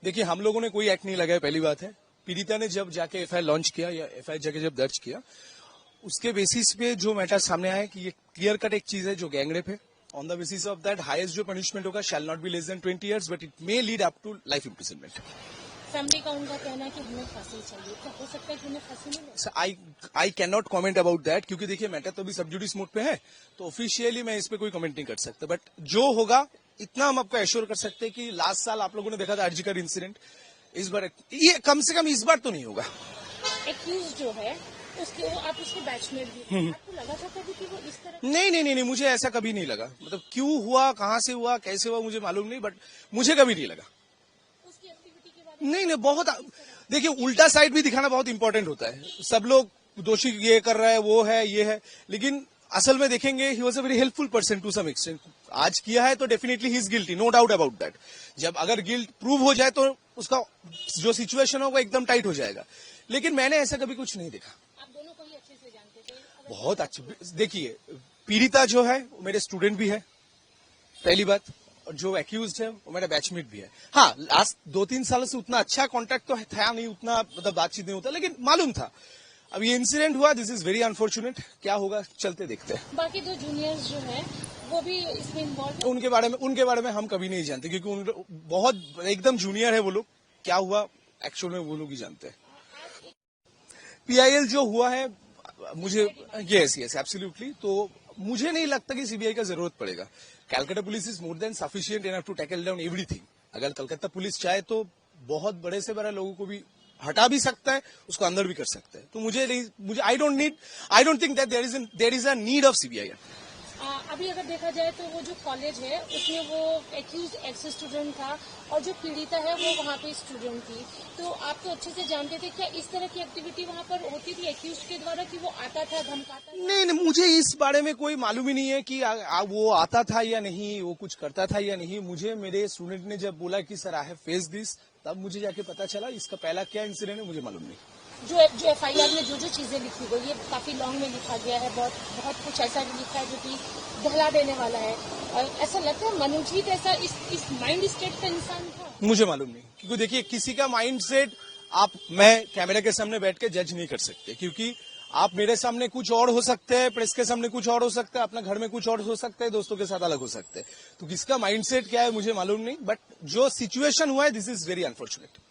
देखिए, हम लोगों ने कोई एक्ट नहीं लगाया, पहली बात है। पीड़िता ने जब जाके एफआईआर लॉन्च किया या एफआईआर जाके जब दर्ज किया, उसके बेसिस पे जो मैटर सामने आया है कि ये क्लियर कट एक चीज है जो गैंगरेप है। On the basis of that highest जो पनिशमेंट होगा shall not be less than 20 years, but it may lead up to life imprisonment. Family का उनका कहना है कि हमें फांसी चाहिए, क्या हो सकता है कि उन्हें फांसी मिले? I can not comment about that, क्योंकि देखिए मैटर तो अभी सब जुडिस मोड पे है, तो ऑफिशियली मैं इस पे कोई कमेंट नहीं कर सकता। बट जो होगा इतना हम आपको एश्योर कर सकते हैं कि लास्ट साल आप लोगों ने देखा था आरजीकर इंसिडेंट, इस बार ये कम से कम इस बार तो नहीं होगा। एक्यूज जो है उसके आप उसके बैचमेट भी थे। आपको लगा था कभी कि वो इस तरह? नहीं, मुझे ऐसा कभी नहीं लगा। मतलब क्यों हुआ, कहां से हुआ, कैसे हुआ, मुझे मालूम नहीं, बट मुझे कभी नहीं लगा। उसकी एक्टिविटी के बारे में नहीं, बहुत देखिए, उल्टा साइड भी दिखाना बहुत इंपॉर्टेंट होता है। सब लोग दोषी ये कर रहा है, वो है, ये है, लेकिन असल में देखेंगे he was a very helpful person to some extent. आज किया है तो definitely he is guilty, no doubt about that. जब अगर गिल्ट प्रूव हो जाए तो उसका जो सिचुएशन होगा एकदम टाइट हो जाएगा, लेकिन मैंने ऐसा कभी कुछ नहीं देखा। आप दोनों को ही अच्छे से जानते थे? बहुत अच्छे। देखिए, पीड़िता जो है वो मेरे स्टूडेंट भी है, पहली बात, और जो एक्यूज है वो मेरा बैचमेट भी है। हाँ, लास्ट 2-3 सालों से उतना अच्छा कॉन्टेक्ट तो था नहीं, उतना मतलब बातचीत नहीं होता, लेकिन मालूम था। अब ये इंसिडेंट हुआ, दिस इज वेरी अनफॉर्चुनेट। क्या होगा चलते देखते हैं। बाकी दो जूनियर्स जो है वो भी इसमें इन्वॉल्व है? उनके बारे में हम कभी नहीं जानते, क्योंकि बहुत एकदम जूनियर है वो लोग। क्या हुआ एक्चुअल में वो लोग ही जानते हैं। पीआईएल जो हुआ है, मुझे यस एब्सोल्युटली, तो मुझे नहीं लगता कि सीबीआई का जरूरत पड़ेगा। Calcutta police is more than sufficient enough to tackle down everything. अगर कलकत्ता पुलिस चाहे तो बहुत बड़े से बड़े लोगों को भी हटा भी सकता है, उसको अंदर भी कर सकता है। तो मुझे I don't think that there is a need of CBI. अभी अगर देखा जाए तो वो जो कॉलेज है उसमें वो एक्यूज एक्स स्टूडेंट था और जो पीड़िता है वो वहाँ पे स्टूडेंट थी। तो आप तो अच्छे से जानते थे, क्या इस तरह की एक्टिविटी वहाँ पर होती थी एक्यूज के द्वारा कि वो आता था, धमकाता था? नहीं, मुझे इस बारे में कोई मालूम ही नहीं है कि वो आता था या नहीं, वो कुछ करता था या नहीं। मुझे मेरे स्टूडेंट ने जब बोला कि sir I have face this, तब मुझे जाके पता चला। इसका पहला क्या इंसिडेंट है मुझे मालूम नहीं। जो एफआईआर में जो चीजें लिखी गई है काफी लॉन्ग में लिखा गया है, बहुत कुछ ऐसा भी लिखा है जो कि दहला देने वाला है। और ऐसा लगता है मनोजीत ऐसा इस माइंड स्टेट का इंसान था? मुझे मालूम नहीं, क्योंकि देखिए किसी का माइंड सेट मैं कैमरा के सामने बैठ के जज नहीं कर सकते, क्योंकि आप मेरे सामने कुछ और हो सकते हैं, प्रेस के सामने कुछ और हो सकता है, अपना घर में कुछ और हो सकता है, दोस्तों के साथ अलग हो सकते हैं। तो किसका माइंड सेट क्या है मुझे मालूम नहीं, बट जो सिचुएशन हुआ है दिस इज वेरी अनफॉर्चुनेट।